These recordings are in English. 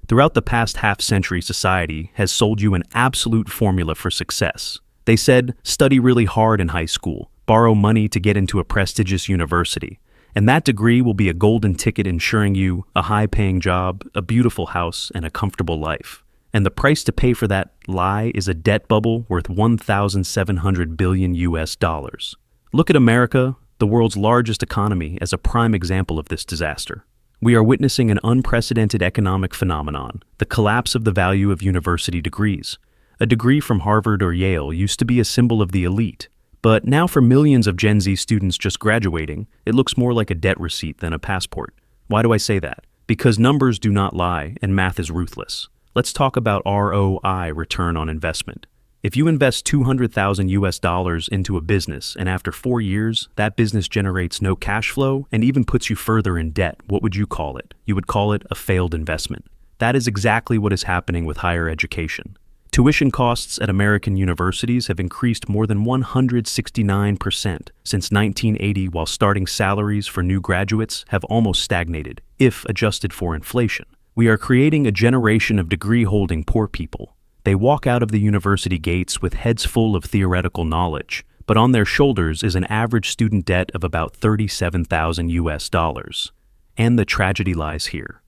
Throughout the past half-century, society has sold you an absolute formula for success. They said, study really hard in high school, borrow money to get into a prestigious university, and that degree will be a golden ticket ensuring you a high-paying job, a beautiful house, and a comfortable life. And the price to pay for that lie is a debt bubble worth 1,700 billion US dollars. Look at America, the world's largest economy, as a prime example of this disaster. We are witnessing an unprecedented economic phenomenon, the collapse of the value of university degrees. A degree from Harvard or Yale used to be a symbol of the elite, but now for millions of Gen Z students just graduating, it looks more like a debt receipt than a passport. Why do I say that? Because numbers do not lie and math is ruthless. Let's talk about ROI, return on investment. If you invest 200,000 US dollars into a business and after 4 years, that business generates no cash flow and even puts you further in debt, what would you call it? You would call it a failed investment. That is exactly what is happening with higher education. Tuition costs at American universities have increased more than 169% since 1980, while starting salaries for new graduates have almost stagnated, if adjusted for inflation. We are creating a generation of degree-holding poor people. They walk out of the university gates with heads full of theoretical knowledge, but on their shoulders is an average student debt of about 37,000 US dollars. And the tragedy lies here.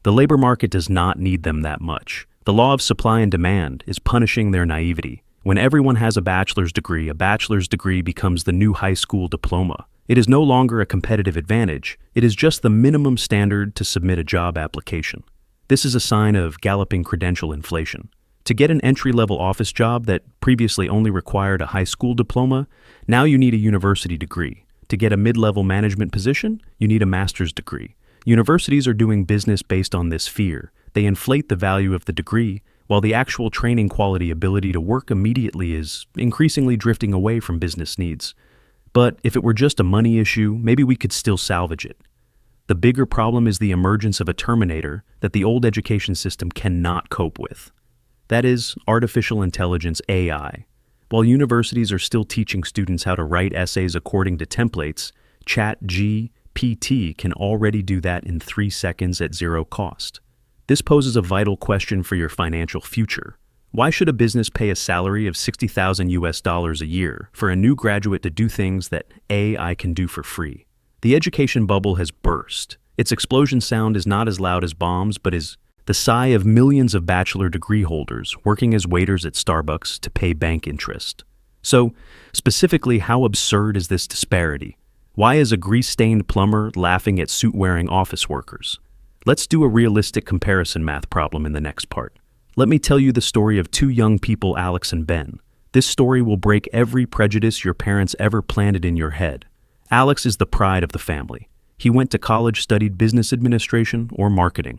The labor market does not need them that much. The law of supply and demand is punishing their naivety. When everyone has a bachelor's degree becomes the new high school diploma. It is no longer a competitive advantage. It is just the minimum standard to submit a job application. This is a sign of galloping credential inflation. To get an entry-level office job that previously only required a high school diploma, now you need a university degree. To get a mid-level management position, you need a master's degree. Universities are doing business based on this fear. They inflate the value of the degree, while the actual training quality ability to work immediately is increasingly drifting away from business needs. But if it were just a money issue, maybe we could still salvage it. The bigger problem is the emergence of a terminator that the old education system cannot cope with. That is artificial intelligence, AI. While universities are still teaching students how to write essays according to templates, ChatGPT can already do that in 3 seconds at zero cost. This poses a vital question for your financial future. Why should a business pay a salary of 60,000 US dollars a year for a new graduate to do things that AI can do for free? The education bubble has burst. Its explosion sound is not as loud as bombs, but is the sigh of millions of bachelor degree holders working as waiters at Starbucks to pay bank interest. So, specifically, how absurd is this disparity? Why is a grease-stained plumber laughing at suit-wearing office workers? Let's do a realistic comparison math problem in the next part. Let me tell you the story of 2 young people, Alex and Ben. This story will break every prejudice your parents ever planted in your head. Alex is the pride of the family. He went to college, studied business administration or marketing.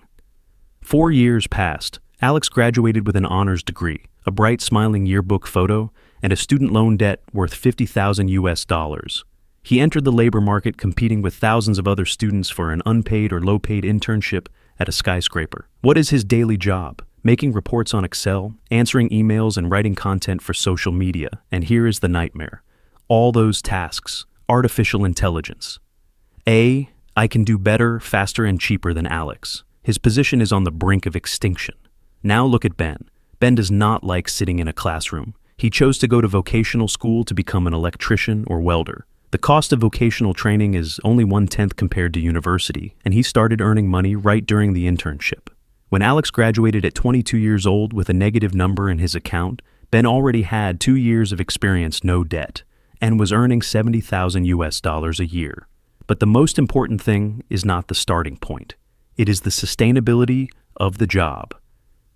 4 years passed. Alex graduated with an honors degree, a bright, smiling yearbook photo, and a student loan debt worth 50,000 US dollars. He entered the labor market competing with thousands of other students for an unpaid or low-paid internship at a skyscraper. What is his daily job? Making reports on Excel, answering emails, and writing content for social media. And here is the nightmare. All those tasks, artificial intelligence. I can do better, faster, and cheaper than Alex. His position is on the brink of extinction. Now look at Ben. Ben does not like sitting in a classroom. He chose to go to vocational school to become an electrician or welder. The cost of vocational training is only 1/10 compared to university, and he started earning money right during the internship. When Alex graduated at 22 years old with a negative number in his account, Ben already had 2 years of experience, no debt, and was earning 70,000 US dollars a year. But the most important thing is not the starting point. It is the sustainability of the job.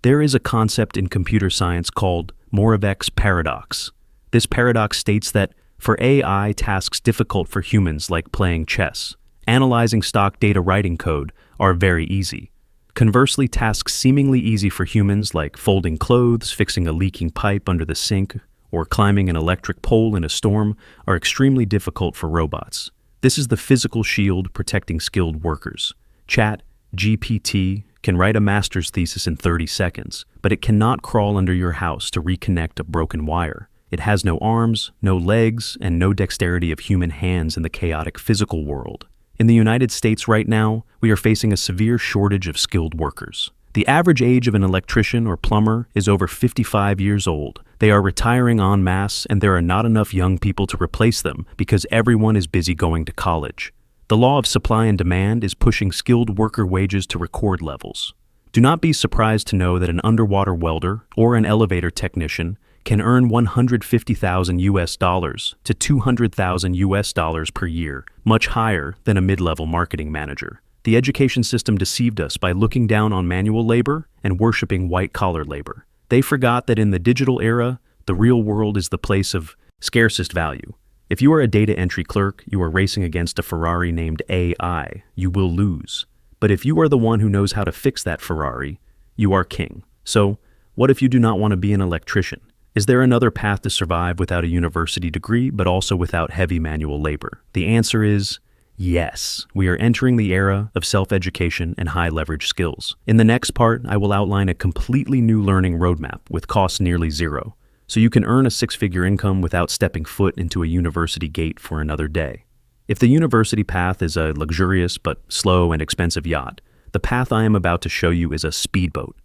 There is a concept in computer science called Moravec's paradox. This paradox states that for AI tasks difficult for humans like playing chess, analyzing stock data, writing code are very easy. Conversely, tasks seemingly easy for humans like folding clothes, fixing a leaking pipe under the sink, or climbing an electric pole in a storm are extremely difficult for robots. This is the physical shield protecting skilled workers. ChatGPT can write a master's thesis in 30 seconds, but it cannot crawl under your house to reconnect a broken wire. It has no arms, no legs, and no dexterity of human hands in the chaotic physical world. In the United States right now, we are facing a severe shortage of skilled workers. The average age of an electrician or plumber is over 55 years old. They are retiring en masse, and there are not enough young people to replace them because everyone is busy going to college. The law of supply and demand is pushing skilled worker wages to record levels. Do not be surprised to know that an underwater welder or an elevator technician can earn $150,000 to $200,000 per year, much higher than a mid-level marketing manager. The education system deceived us by looking down on manual labor and worshiping white-collar labor. They forgot that in the digital era, the real world is the place of scarcest value. If you are a data entry clerk, you are racing against a Ferrari named AI. You will lose. But if you are the one who knows how to fix that Ferrari, you are king. So, what if you do not want to be an electrician? Is there another path to survive without a university degree, but also without heavy manual labor? The answer is yes. We are entering the era of self-education and high-leverage skills. In the next part, I will outline a completely new learning roadmap with costs nearly zero, so you can earn a six-figure income without stepping foot into a university gate for another day. If the university path is a luxurious but slow and expensive yacht, the path I am about to show you is a speedboat.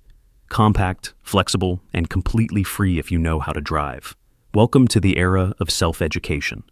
Compact, flexible, and completely free if you know how to drive. Welcome to the era of self-education.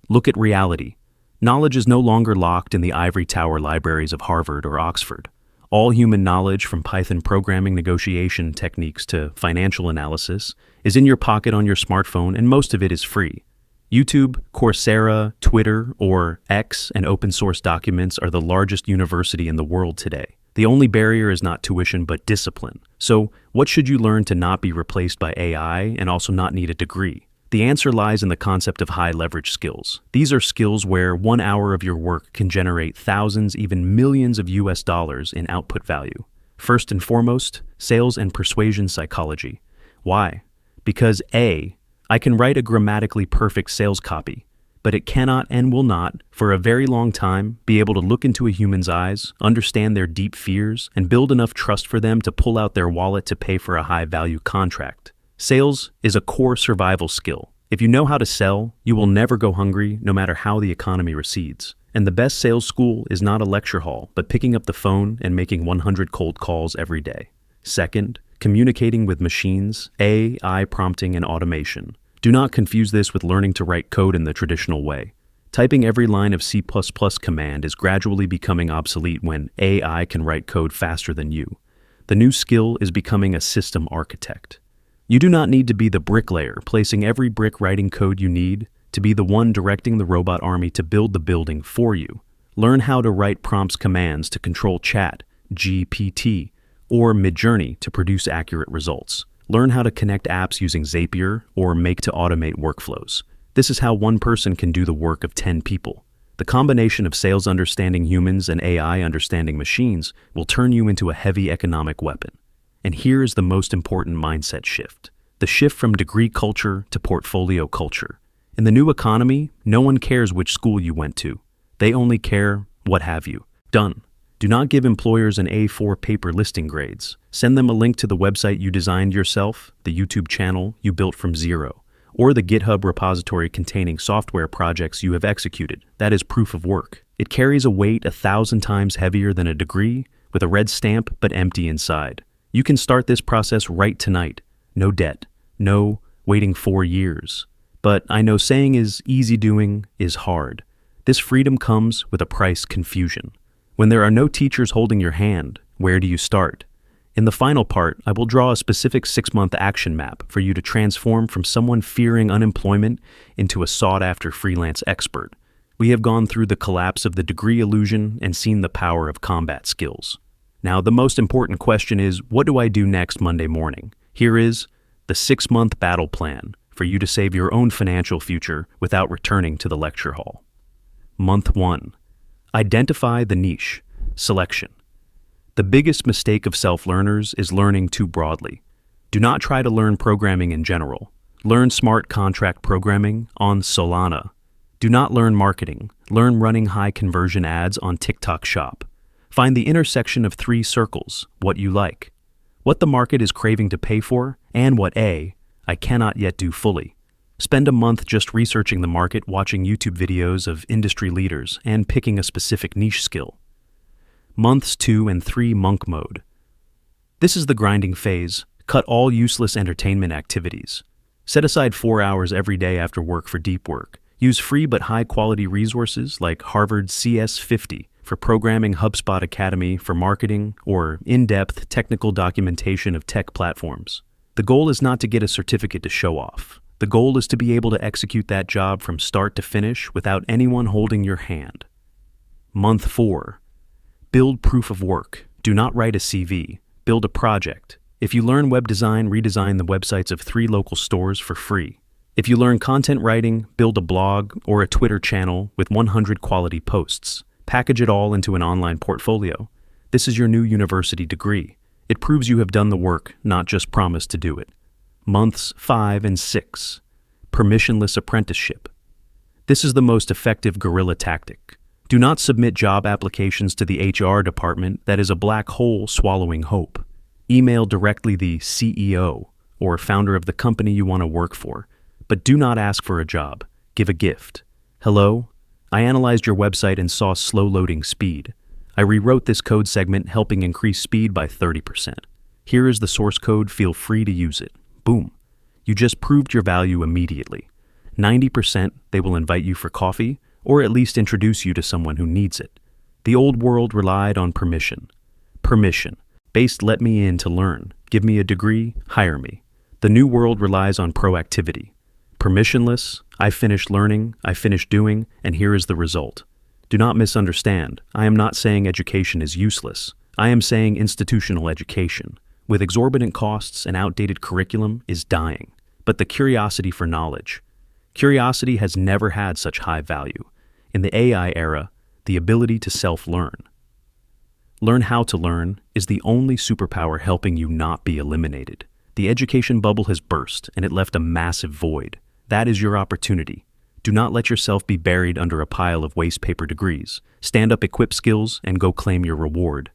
Look at reality. Knowledge is no longer locked in the ivory tower libraries of Harvard or Oxford. All human knowledge, from Python programming negotiation techniques to financial analysis, is in your pocket on your smartphone, and most of it is free. YouTube, Coursera, Twitter, or X, and open source documents are the largest university in the world today. The only barrier is not tuition but discipline. So, what should you learn to not be replaced by AI and also not need a degree? The answer lies in the concept of high-leverage skills. These are skills where 1 hour of your work can generate thousands, even millions of US dollars in output value. First and foremost, sales and persuasion psychology. Why? Because A, I can write a grammatically perfect sales copy, but it cannot and will not, for a very long time, be able to look into a human's eyes, understand their deep fears, and build enough trust for them to pull out their wallet to pay for a high-value contract. Sales is a core survival skill. If you know how to sell, you will never go hungry no matter how the economy recedes. And the best sales school is not a lecture hall, but picking up the phone and making 100 cold calls every day. Second, communicating with machines, AI prompting and automation. Do not confuse this with learning to write code in the traditional way. Typing every line of C++ command is gradually becoming obsolete when AI can write code faster than you. The new skill is becoming a system architect. You do not need to be the bricklayer, placing every brick writing code you need, to be the one directing the robot army to build the building for you. Learn how to write prompts commands to control Chat, GPT, or Midjourney to produce accurate results. Learn how to connect apps using Zapier or Make to automate workflows. This is how one person can do the work of 10 people. The combination of sales understanding humans and AI understanding machines will turn you into a heavy economic weapon. And here is the most important mindset shift. The shift from degree culture to portfolio culture. In the new economy, no one cares which school you went to. They only care, what have you done. Do not give employers an A4 paper listing grades. Send them a link to the website you designed yourself, the YouTube channel you built from zero, or the GitHub repository containing software projects you have executed. That is proof of work. It carries a weight 1,000 times heavier than a degree, with a red stamp but empty inside. You can start this process right tonight. No debt. No waiting 4 years. But I know saying is easy, doing is hard. This freedom comes with a price: confusion. When there are no teachers holding your hand, where do you start? In the final part, I will draw a specific 6-month action map for you to transform from someone fearing unemployment into a sought-after freelance expert. We have gone through the collapse of the degree illusion and seen the power of combat skills. Now, the most important question is, what do I do next Monday morning? Here is the 6-month battle plan for you to save your own financial future without returning to the lecture hall. Month 1. Identify the niche. Selection. The biggest mistake of self-learners is learning too broadly. Do not try to learn programming in general. Learn smart contract programming on Solana. Do not learn marketing. Learn running high-conversion ads on TikTok Shop. Find the intersection of 3 circles: what you like, what the market is craving to pay for, and what I cannot yet do fully. Spend a month just researching the market, watching YouTube videos of industry leaders, and picking a specific niche skill. Months 2 and 3, monk mode. This is the grinding phase. Cut all useless entertainment activities. Set aside 4 hours every day after work for deep work. Use free but high-quality resources like Harvard CS50 for programming, HubSpot Academy for marketing, or in-depth technical documentation of tech platforms. The goal is not to get a certificate to show off. The goal is to be able to execute that job from start to finish without anyone holding your hand. Month 4. Build proof of work. Do not write a CV. Build a project. If you learn web design, redesign the websites of 3 local stores for free. If you learn content writing, build a blog or a Twitter channel with 100 quality posts. Package it all into an online portfolio. This is your new university degree. It proves you have done the work, not just promised to do it. Months 5 and 6. Permissionless apprenticeship. This is the most effective guerrilla tactic. Do not submit job applications to the HR department that is a black hole swallowing hope. Email directly the CEO or founder of the company you want to work for, but do not ask for a job. Give a gift. Hello? I analyzed your website and saw slow loading speed. I rewrote this code segment, helping increase speed by 30%. Here is the source code. Feel free to use it. Boom. You just proved your value immediately. 90% they will invite you for coffee or at least introduce you to someone who needs it. The old world relied on permission. Based let me in to learn. Give me a degree, hire me. The new world relies on proactivity. Permissionless, I finished learning, I finished doing, and here is the result. Do not misunderstand. I am not saying education is useless. I am saying institutional education, with exorbitant costs and outdated curriculum, is dying. But the curiosity for knowledge. Curiosity has never had such high value. In the AI era, the ability to self-learn. Learn how to learn is the only superpower helping you not be eliminated. The education bubble has burst, and it left a massive void. That is your opportunity. Do not let yourself be buried under a pile of waste paper degrees. Stand up, equip skills, and go claim your reward.